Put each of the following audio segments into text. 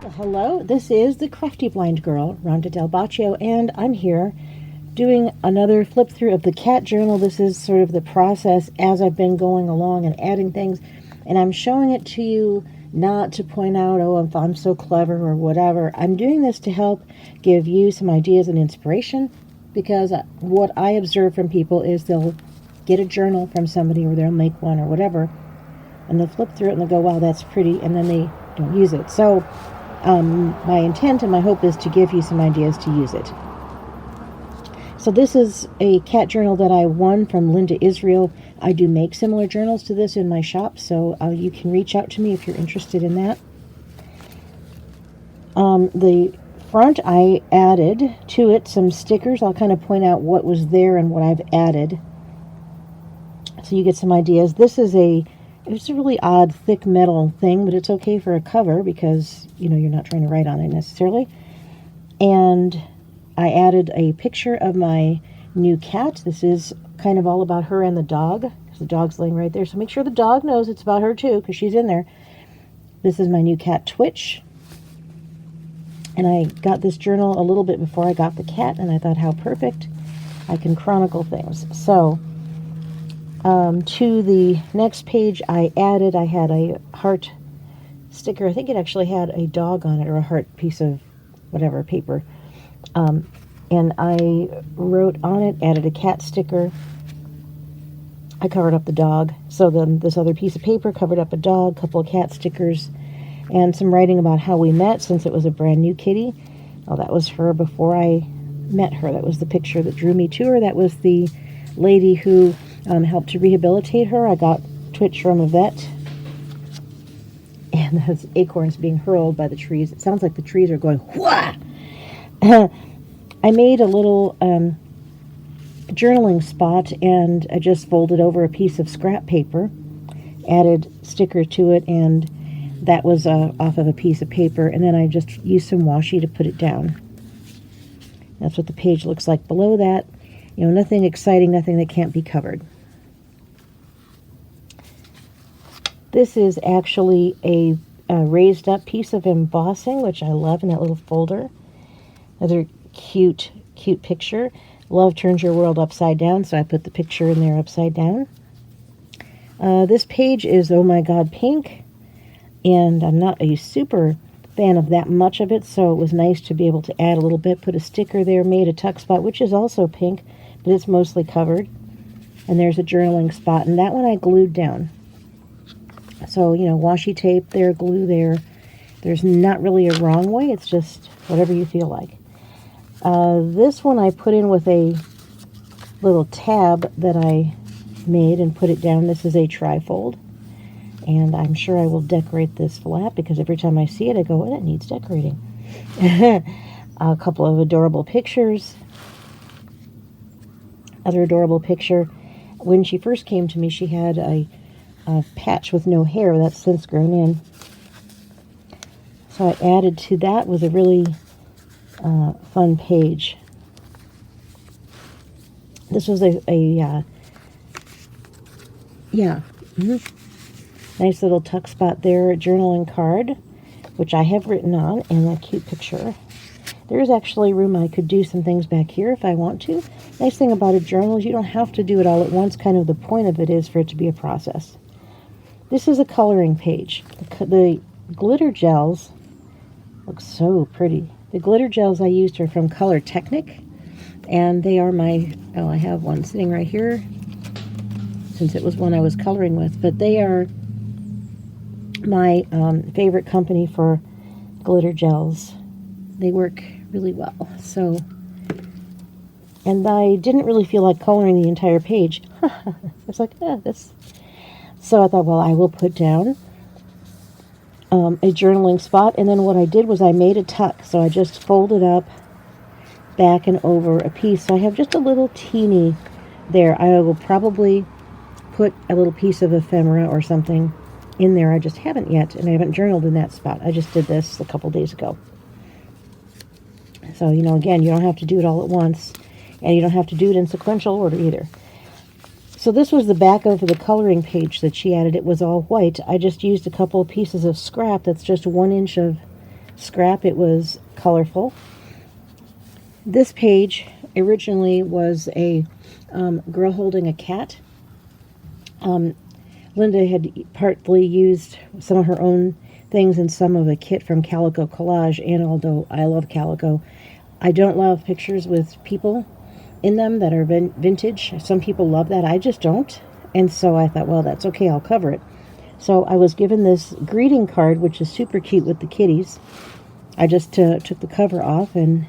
Well, hello, this is the Crafty Blind Girl, Ronda Del Boccio, and I'm here doing another flip through of the cat journal. This is sort of the process as I've been going along and adding things, and I'm showing it to you not to point out, oh, if I'm so clever or whatever. I'm doing this to help give you some ideas and inspiration, because what I observe from people is they'll get a journal from somebody or they'll make one or whatever, and they'll flip through it and they'll go, wow, that's pretty, and then they don't use it. So my intent and my hope is to give you some ideas to use it. So this is a cat journal that I won from Linda Israel. I do make similar journals to this in my shop, so you can reach out to me if you're interested in that. The front, I added to it some stickers. I'll kind of point out what was there and what I've added, so you get some ideas. This is it's a really odd thick metal thing, but it's okay for a cover because, you know, you're not trying to write on it necessarily. And I added a picture of my new cat. This is kind of all about her and the dog, because the dog's laying right there. So make sure the dog knows it's about her too, because she's in there. This is my new cat, Twitch. And I got this journal a little bit before I got the cat, and I thought, how perfect. I can chronicle things. So to the next page I had a heart sticker. I think it actually had a dog on it, or a heart piece of whatever paper. And I wrote on it, added a cat sticker. I covered up the dog. So then this other piece of paper covered up a dog, a couple of cat stickers, and some writing about how we met, since it was a brand new kitty. Oh, that was her before I met her. That was the picture that drew me to her. That was the lady who helped to rehabilitate her. I got Twitch from a vet. And those acorns being hurled by the trees. It sounds like the trees are going, whah! I made a little journaling spot, and I just folded over a piece of scrap paper, added sticker to it, and that was off of a piece of paper, and then I just used some washi to put it down. That's what the page looks like below that. You know, nothing exciting, nothing that can't be covered. This is actually a raised up piece of embossing, which I love, in that little folder. Another cute picture. Love turns your world upside down, so I put the picture in there upside down. This page is Oh My God Pink, and I'm not a super fan of that much of it, so it was nice to be able to add a little bit, put a sticker there, made a tuck spot, which is also pink, but it's mostly covered. And there's a journaling spot, and that one I glued down. So, you know, washi tape there, glue there. There's not really a wrong way, it's just whatever you feel like. This one I put in with a little tab that I made and put it down. This is a trifold, and I'm sure I will decorate this flap, because every time I see it I go, oh, it needs decorating. A couple of adorable pictures. Other adorable picture. When she first came to me, she had a patch with no hair. That's since grown in. So I added to that with a really fun page. This was nice little tuck spot there, a journaling card, which I have written on, and a cute picture. There's actually room I could do some things back here if I want to. Nice thing about a journal is you don't have to do it all at once. Kind of the point of it is for it to be a process. This is a coloring page. The glitter gels look so pretty. The glitter gels I used are from Color Technic, and they are I have one sitting right here, since it was one I was coloring with, but they are my favorite company for glitter gels. They work really well. So, and I didn't really feel like coloring the entire page. I was like, this. So I thought, well, I will put down a journaling spot, and then what I did was I made a tuck. So I just folded up back and over a piece. So I have just a little teeny there. I will probably put a little piece of ephemera or something in there. I just haven't yet, and I haven't journaled in that spot. I just did this a couple days ago. So, you know, again, you don't have to do it all at once, and you don't have to do it in sequential order either. So this was the back of the coloring page that she added. It was all white. I just used a couple of pieces of scrap that's just 1 inch of scrap. It was colorful. This page originally was a girl holding a cat. Linda had partly used some of her own things and some of a kit from Calico Collage, and although I love Calico, I don't love pictures with people in them that are vintage. Some people love that. I just don't. And so I thought, well, that's okay. I'll cover it. So I was given this greeting card, which is super cute with the kitties. I just took the cover off, and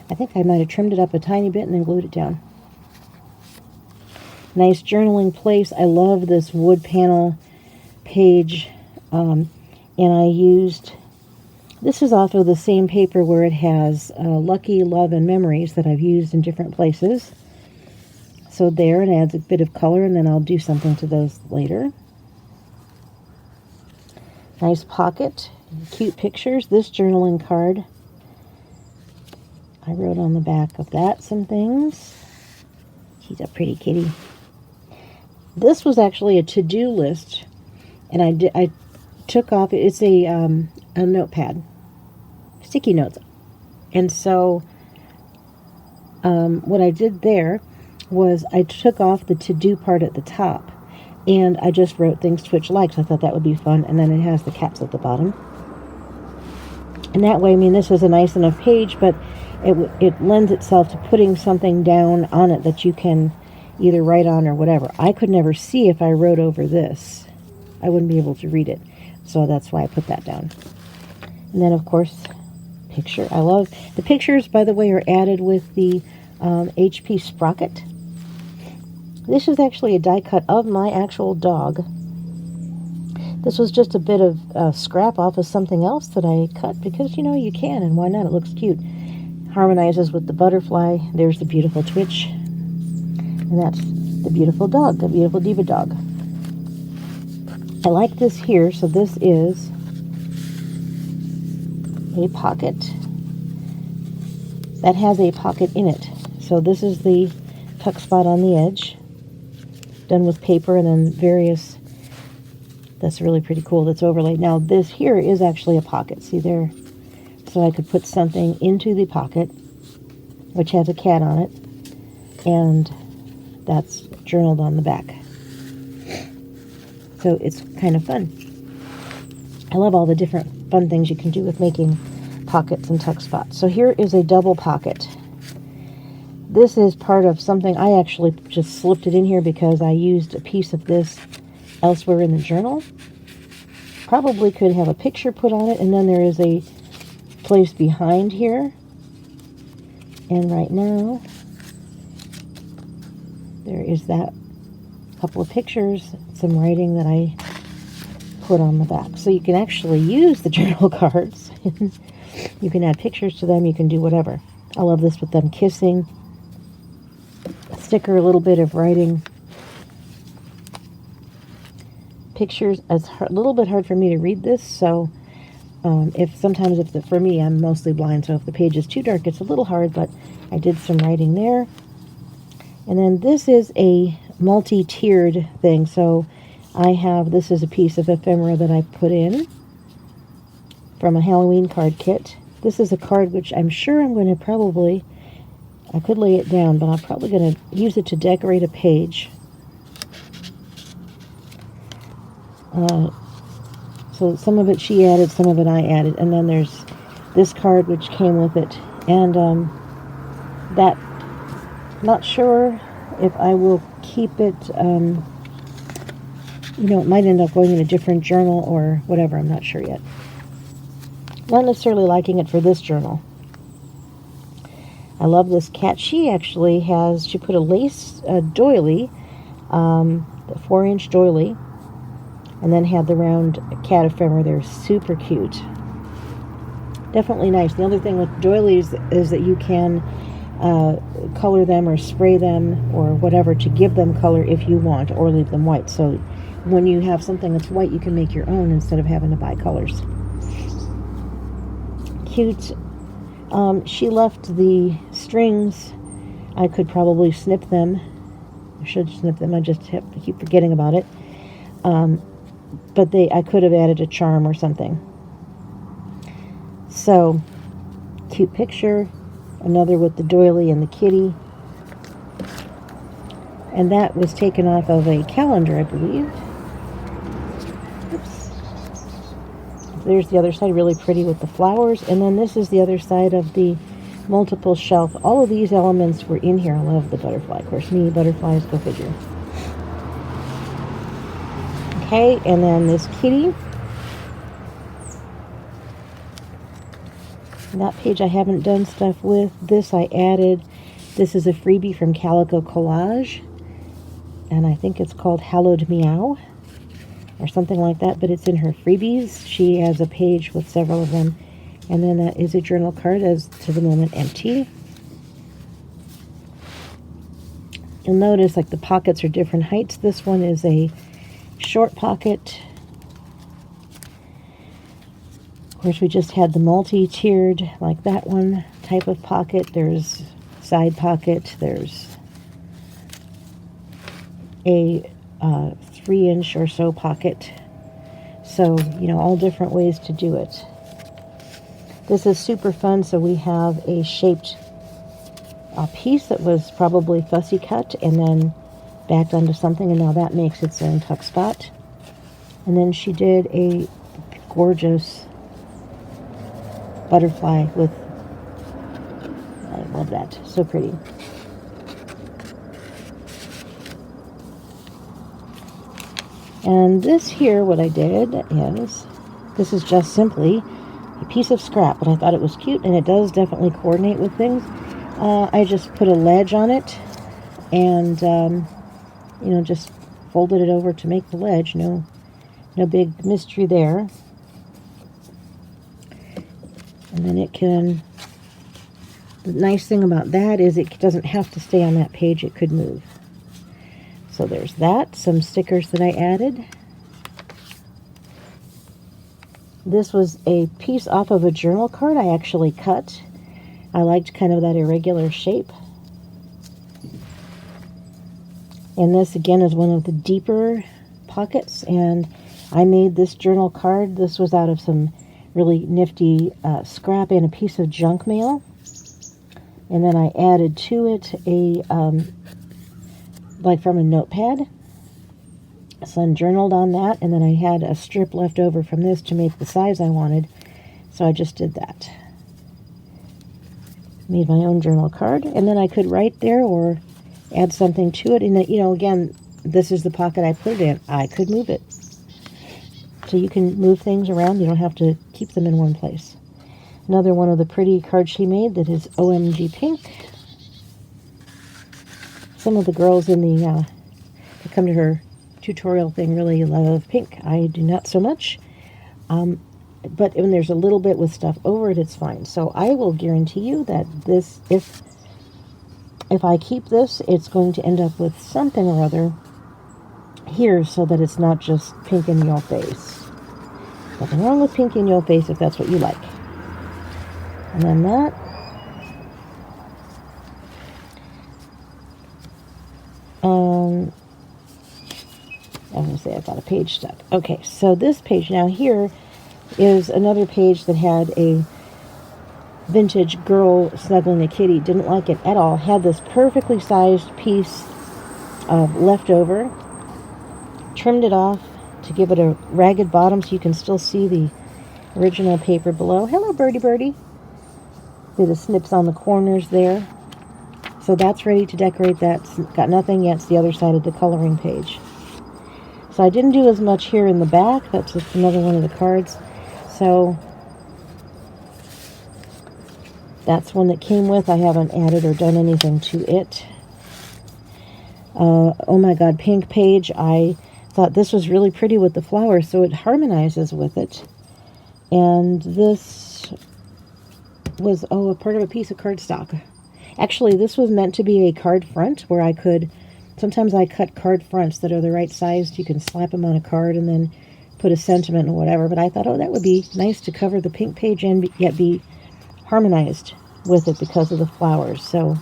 I think I might have trimmed it up a tiny bit and then glued it down. Nice journaling place. I love this wood panel page. And I used, this is off of the same paper where it has Lucky, Love, and Memories that I've used in different places. So there, it adds a bit of color, and then I'll do something to those later. Nice pocket, cute pictures. This journaling card, I wrote on the back of that some things. She's a pretty kitty. This was actually a to-do list, and I took off, it's a notepad, sticky notes. And so what I did there was I took off the to-do part at the top, and I just wrote things Twitch likes. I thought that would be fun, and then it has the caps at the bottom. And that way, I mean, this is a nice enough page, but it lends itself to putting something down on it that you can either write on or whatever. I could never see if I wrote over this. I wouldn't be able to read it. So that's why I put that down. And then, of course, picture. I love the pictures, by the way, are added with the HP sprocket. This is actually a die cut of my actual dog. This was just a bit of scrap off of something else that I cut because, you know, you can, and why not? It looks cute. Harmonizes with the butterfly. There's the beautiful Twitch. And that's the beautiful dog, the beautiful Diva dog. I like this here. So this is a pocket that has a pocket in it. So this is the tuck spot on the edge, done with paper and then various, that's really pretty cool, that's overlaid. Now this here is actually a pocket, see there? So I could put something into the pocket, which has a cat on it, and that's journaled on the back. So it's kind of fun. I love all the different fun things you can do with making pockets and tuck spots. So here is a double pocket. This is part of something, I actually just slipped it in here because I used a piece of this elsewhere in the journal. Probably could have a picture put on it, and then there is a place behind here. And right now, there is that couple of pictures, some writing that I put on the back. So you can actually use the journal cards. You can add pictures to them, you can do whatever. I love this with them kissing. A sticker, a little bit of writing. Pictures. It's a little bit hard for me to read this, so for me, I'm mostly blind, so if the page is too dark, it's a little hard, but I did some writing there. And then this is a multi-tiered thing, so this is a piece of ephemera that I put in from a Halloween card kit. This is a card which I'm sure I'm going to I could lay it down, but I'm probably going to use it to decorate a page. So some of it she added, some of it I added, and then there's this card which came with it, and that, not sure if I will keep it, it might end up going in a different journal or whatever, I'm not sure yet. Not necessarily liking it for this journal. I love this cat. She actually she put a lace doily, the 4-inch doily, and then had the round cat ephemera there. Super cute. Definitely nice. The other thing with doilies is that you can color them or spray them or whatever to give them color if you want, or leave them white. So when you have something that's white, you can make your own instead of having to buy colors. Cute. She left the strings. I could probably snip them. I should snip them. I just keep forgetting about it. But I could have added a charm or something. So, cute picture. Another with the doily and the kitty. And that was taken off of a calendar, I believe. Oops. There's the other side, really pretty with the flowers. And then this is the other side of the multiple shelf. All of these elements were in here. I love the butterfly. Of course, me, butterflies, go figure. Okay, and then this kitty. That page I haven't done stuff with. This I added. This is a freebie from Calico Collage. And I think it's called Hallowed Meow. Or something like that. But it's in her freebies. She has a page with several of them. And then that is a journal card, as to the moment empty. You'll notice like the pockets are different heights. This one is a short pocket. Of course, we just had the multi-tiered, like that one type of pocket. There's side pocket. There's a 3-inch or so pocket. So, you know, all different ways to do it. This is super fun. So we have a shaped piece that was probably fussy cut and then backed onto something, and now that makes its own tuck spot. And then she did a gorgeous butterfly with, I love that, so pretty. And this here, what I did is, this is just simply a piece of scrap, but I thought it was cute, and it does definitely coordinate with things. I just put a ledge on it, and, you know, just folded it over to make the ledge. No big mystery there. And then it can, the nice thing about that is it doesn't have to stay on that page, it could move. So there's that, some stickers that I added. This was a piece off of a journal card I actually cut. I liked kind of that irregular shape. And this again is one of the deeper pockets, and I made this journal card. This was out of some really nifty scrap and a piece of junk mail. And then I added to it a, like from a notepad. So I journaled on that, and then I had a strip left over from this to make the size I wanted. So I just did that. Made my own journal card, and then I could write there or add something to it. And, you know, again, this is the pocket I put it in. I could move it. So you can move things around. You don't have to keep them in one place. Another one of the pretty cards she made that is OMG Pink. Some of the girls in the, that come to her tutorial thing really love pink. I do not so much. But when there's a little bit with stuff over it, it's fine. So I will guarantee you that this, if I keep this, it's going to end up with something or other here so that it's not just pink in your face. Nothing wrong with pink in your face if that's what you like. And then that. I'm going to say I got a page stuck. Okay, so this page now here is another page that had a vintage girl snuggling a kitty. Didn't like it at all. Had this perfectly sized piece of leftover. Trimmed it off to give it a ragged bottom so you can still see the original paper below. Hello, birdie birdie. See the snips on the corners there. So that's ready to decorate. That's got nothing yet. It's the other side of the coloring page. So I didn't do as much here in the back. That's just another one of the cards. So that's one that came with. I haven't added or done anything to it. Oh my God, pink page. I thought this was really pretty with the flowers, so it harmonizes with it. And this was, a part of a piece of cardstock. Actually, this was meant to be a card front where I could, sometimes I cut card fronts that are the right size. You can slap them on a card and then put a sentiment or whatever. But I thought, that would be nice to cover the pink page and yet be harmonized with it because of the flowers. So,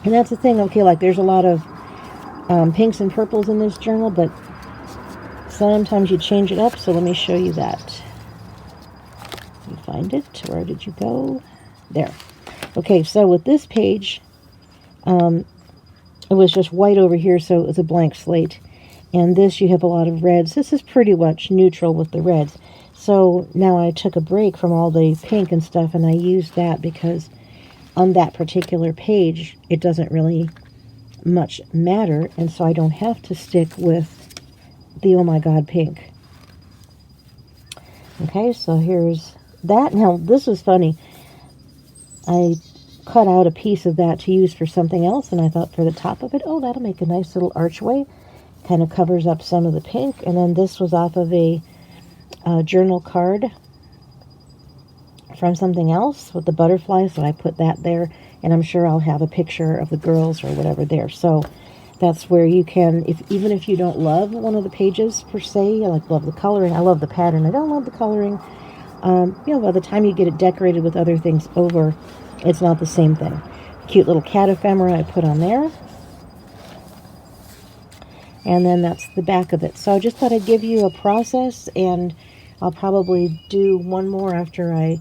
and that's the thing, okay, like there's a lot of pinks and purples in this journal, but sometimes you change it up, so let me show you that. find it. Where did you go? There. Okay, so with this page, it was just white over here, so it was a blank slate. And this, you have a lot of reds. This is pretty much neutral with the reds. So now I took a break from all the pink and stuff, and I used that because on that particular page, it doesn't really much matter, and so I don't have to stick with the Oh My God pink. Okay, so here's that. Now, this is funny. I cut out a piece of that to use for something else, and I thought for the top of it, oh, that'll make a nice little archway. Kind of covers up some of the pink. And then this was off of a journal card from something else with the butterflies, so I put that there, and I'm sure I'll have a picture of the girls or whatever there. So that's where you can, even if you don't love one of the pages per se, I love the coloring, I love the pattern, I don't love the coloring, by the time you get it decorated with other things over, it's not the same thing. Cute little cat ephemera I put on there. And then that's the back of it. So I just thought I'd give you a process, and I'll probably do one more after I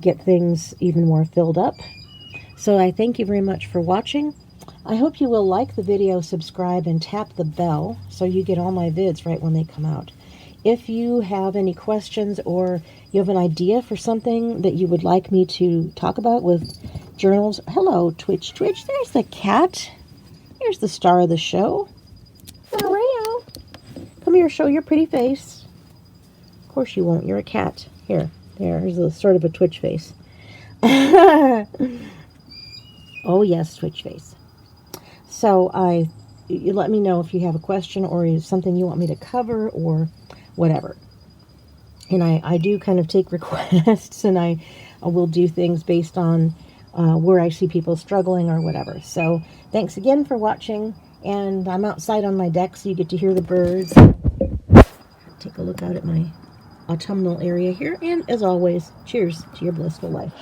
get things even more filled up. So I thank you very much for watching. I hope you will like the video, subscribe, and tap the bell so you get all my vids right when they come out. If you have any questions or you have an idea for something that you would like me to talk about with journals, hello, Twitch. There's the cat. Here's the star of the show. Mario, come here, show your pretty face. Of course you won't, you're a cat. Here's a sort of a Twitch face. Oh yes, Twitch face. So you let me know if you have a question or something you want me to cover or whatever. And I do kind of take requests, and I will do things based on where I see people struggling or whatever. So thanks again for watching. And I'm outside on my deck, so you get to hear the birds. Take a look out at my autumnal area here. And as always, cheers to your blissful life.